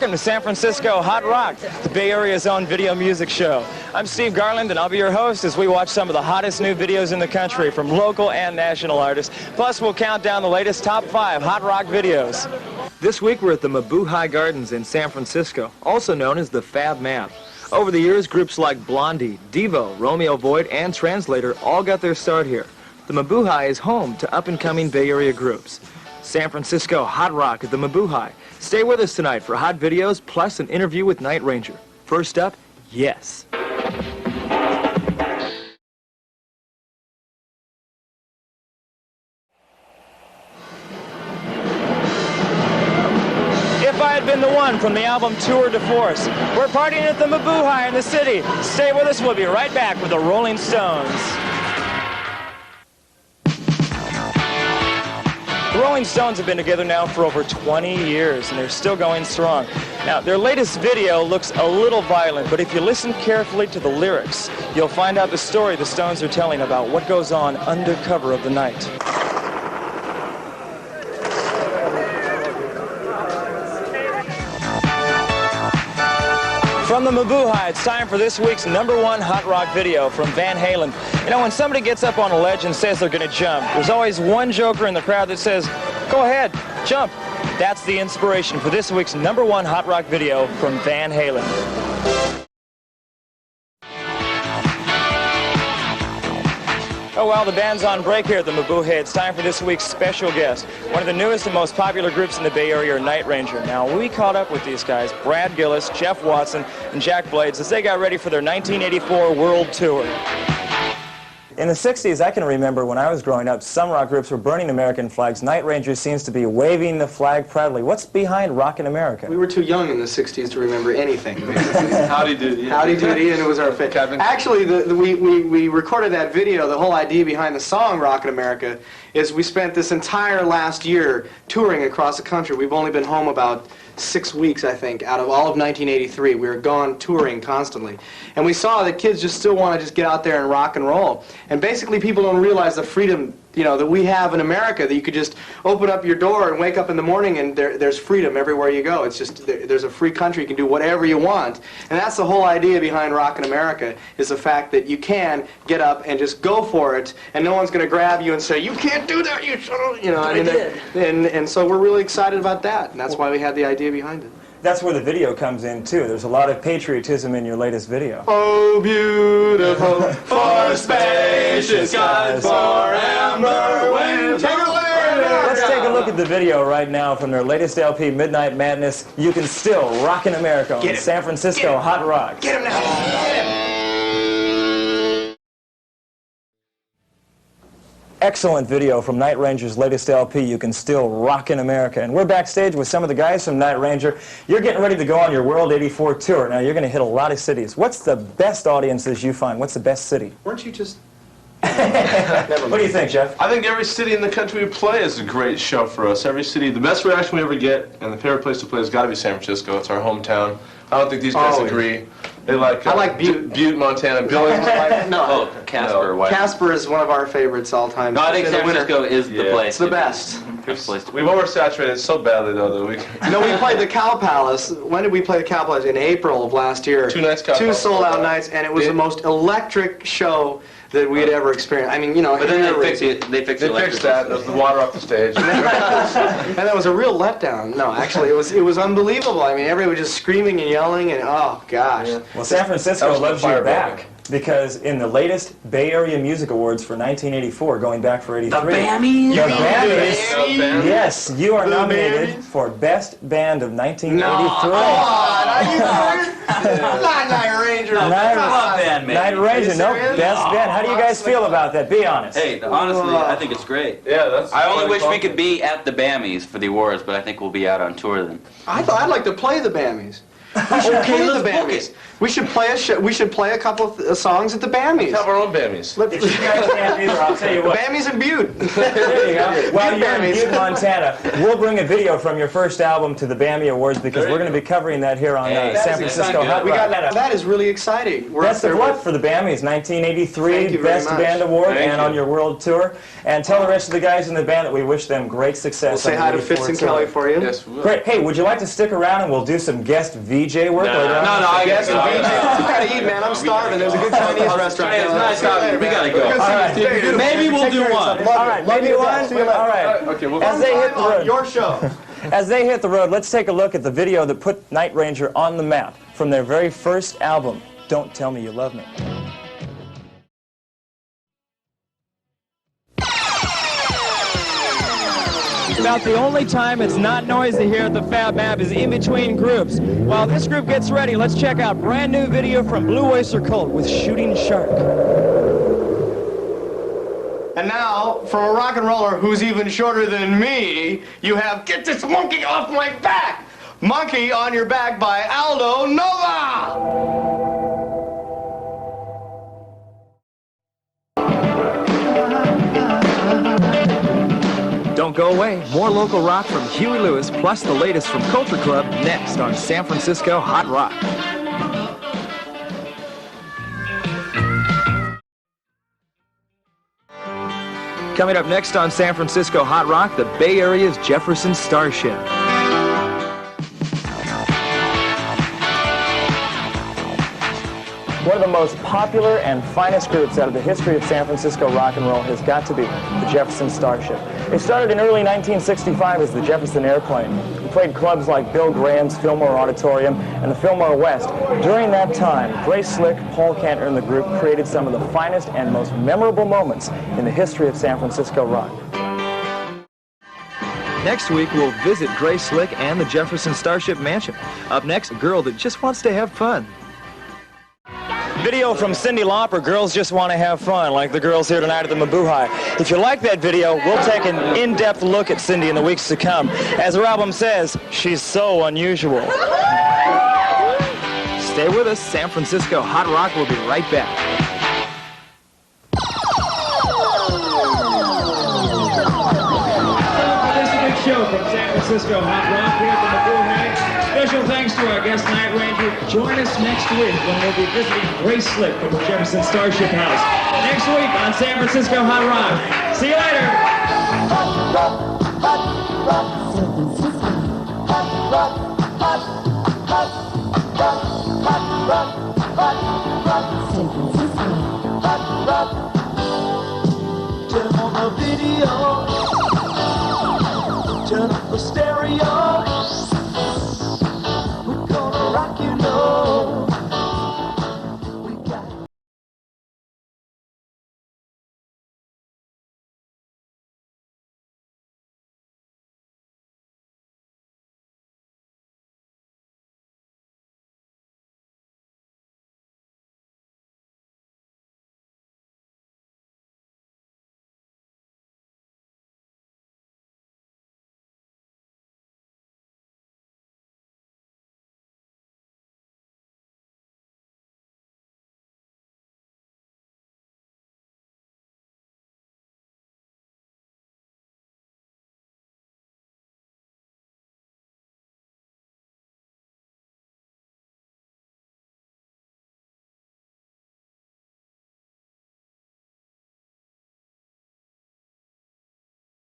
Welcome to San Francisco Hot Rock, the Bay Area's own video music show. I'm Steve Garland, and I'll be your host as we watch some of the hottest new videos in the country from local and national artists. Plus, we'll count down the latest top 5 hot rock videos. This week, we're at the Mabuhay Gardens in San Francisco, also known as the Fab Map. Over the years, groups like Blondie, Devo, Romeo Void, and Translator all got their start here. The Mabuhay is home to up-and-coming Bay Area groups. San Francisco Hot Rock at the Mabuhay. Stay with us tonight for hot videos plus an interview with Night Ranger. First up, Yes. If I Had Been the One from the album Tour de Force. We're partying at the Mabuhay in the city. Stay with us, we'll be right back with the Rolling Stones. The Rolling Stones have been together now for over 20 years, and they're still going strong. Now, their latest video looks a little violent, but if you listen carefully to the lyrics, you'll find out the story the Stones are telling about what goes on under cover of the night. From the Mabuhay, it's time for this week's #1 hot rock video from Van Halen. You know, when somebody gets up on a ledge and says they're going to jump, there's always one joker in the crowd that says, "Go ahead, jump." That's the inspiration for this week's #1 hot rock video from Van Halen. Oh, well, the band's on break here at the Mabuhay. It's time for this week's special guest. One of the newest and most popular groups in the Bay Area are Night Ranger. Now, we caught up with these guys, Brad Gillis, Jeff Watson, and Jack Blades, as they got ready for their 1984 World Tour. In the 60s, I can remember when I was growing up, some rock groups were burning American flags. Night Ranger seems to be waving the flag proudly. What's behind Rockin' America? We were too young in the 60s to remember anything. Howdy Doody. Howdy Doody, and it was our favorite. Actually, we recorded that video. The whole idea behind the song Rockin' America is we spent this entire last year touring across the country. We've only been home about 6 weeks, I think, out of all of 1983. We were gone touring constantly. And we saw that kids just still want to just get out there and rock and roll. And basically people don't realize the freedom, you know, that we have in America, that you could just open up your door and wake up in the morning and there's freedom everywhere you go. It's just, there's a free country, you can do whatever you want. And that's the whole idea behind Rockin' America, is the fact that you can get up and just go for it, and no one's going to grab you and say, "You can't do that, you know." I mean, and so we're really excited about that, and that's why we had the idea behind it. That's where the video comes in, too. There's a lot of patriotism in your latest video. Oh, beautiful, for spacious skies, for amber winds. Let's take a look at the video right now from their latest LP, Midnight Madness. You Can Still Rockin' America on San Francisco Hot Rock. Get him now! Get him! Excellent video from Night Ranger's latest LP, You Can Still Rockin' America. And we're backstage with some of the guys from Night Ranger. You're getting ready to go on your World 84 tour. Now, you're going to hit a lot of cities. What's the best audiences you find? What's the best city? Weren't you just... What do you think, Jeff? I think every city in the country we play is a great show for us. Every city, the best reaction we ever get, and the favorite place to play has got to be San Francisco. It's our hometown. I don't think these guys agree. They like. I like Butte, Montana. Billings. No. Casper. No. Casper is one of our favorites all time. No, I think San Francisco is the place. It's the best. First place to We've oversaturated it so badly, though, that we... No, we played the Cow Palace. When did we play the Cow Palace? In April of last year. 2 nights Cow Two Palace. sold-out nights, and it was the most electric show that we had ever experienced. I mean, you know... But then they fixed that. There's the water off the stage. And that was a real letdown. No, actually, it was unbelievable. I mean, everybody was just screaming and yelling, and oh, gosh. Yeah. Well, San Francisco loves you fire back. Because in the latest Bay Area Music Awards for 1984, going back for 83... The Bammies? The Bammies. Bammies? Yes, you are nominated for Best Band of 1983. No, come on, are you serious? Not Night Ranger. Night Ranger, no, Best Band. How do you guys feel about that? Be honest. Hey, honestly, I think it's great. Yeah, that's... I only wish we could be at the Bammies for the awards, but I think we'll be out on tour then. I thought I'd like to play the Bammies. Okay, the Bammies. We should play a couple of songs at the Bammies. Have our own Bammies. If you guys can't either, I'll tell you what. Bammies in Butte. There you go. Well, you're in Bammies. Butte, Montana. We'll bring a video from your first album to the BAMI Awards because we're going to be covering that here on San Francisco Hot Rock. That is really exciting. We're Best up of there luck with- for the BAMIs, 1983 Thank you very Best much. Band Award Thank and you. on your world tour. And tell the rest of the guys in the band that we wish them great success. We'll say on hi the to Fitz 84 and tour. Kelly for you. Yes, we will. Great. Hey, would you like to stick around and we'll do some guest VJ work later on? No, I Yes, gotta and go. VJ. You gotta eat, man. I'm starving. There's a good Chinese restaurant. It's nice talking. We gotta go. All right. Maybe we'll do one. All right, maybe one. All right. Okay, we'll As they hit the road. Your show. As they hit the road, let's take a look at the video that put Night Ranger on the map from their very first album, Don't Tell Me You Love Me. About the only time it's not noisy here at the Fab Map is in between groups. While this group gets ready, let's check out brand new video from Blue Oyster Cult with Shooting Shark. And now, from a rock and roller who's even shorter than me, you have Get This Monkey Off My Back! Monkey on Your Back by Aldo Nova! Don't go away. More local rock from Huey Lewis, plus the latest from Culture Club, next on San Francisco Hot Rock. Coming up next on San Francisco Hot Rock, the Bay Area's Jefferson Starship. One of the most popular and finest groups out of the history of San Francisco rock and roll has got to be the Jefferson Starship. It started in early 1965 as the Jefferson Airplane. It played clubs like Bill Graham's Fillmore Auditorium and the Fillmore West. During that time, Grace Slick, Paul Cantor, and the group created some of the finest and most memorable moments in the history of San Francisco rock. Next week, we'll visit Grace Slick and the Jefferson Starship Mansion. Up next, a girl that just wants to have fun. Video from Cyndi Lauper, Girls Just Want to Have Fun, like the girls here tonight at the Mabuhay. If you like that video, we'll take an in-depth look at Cyndi in the weeks to come. As her album says, she's so unusual. Stay with us. San Francisco Hot Rock will be right back. This is a big show from San Francisco Hot Rock here at the Mabuhay. Special thanks to our guest Night Ranger. Join us next week when we'll be visiting Grace Slick from the Jefferson Starship House. Next week on San Francisco Hot Rock. See you later. Turn on the video, turn up the stereo.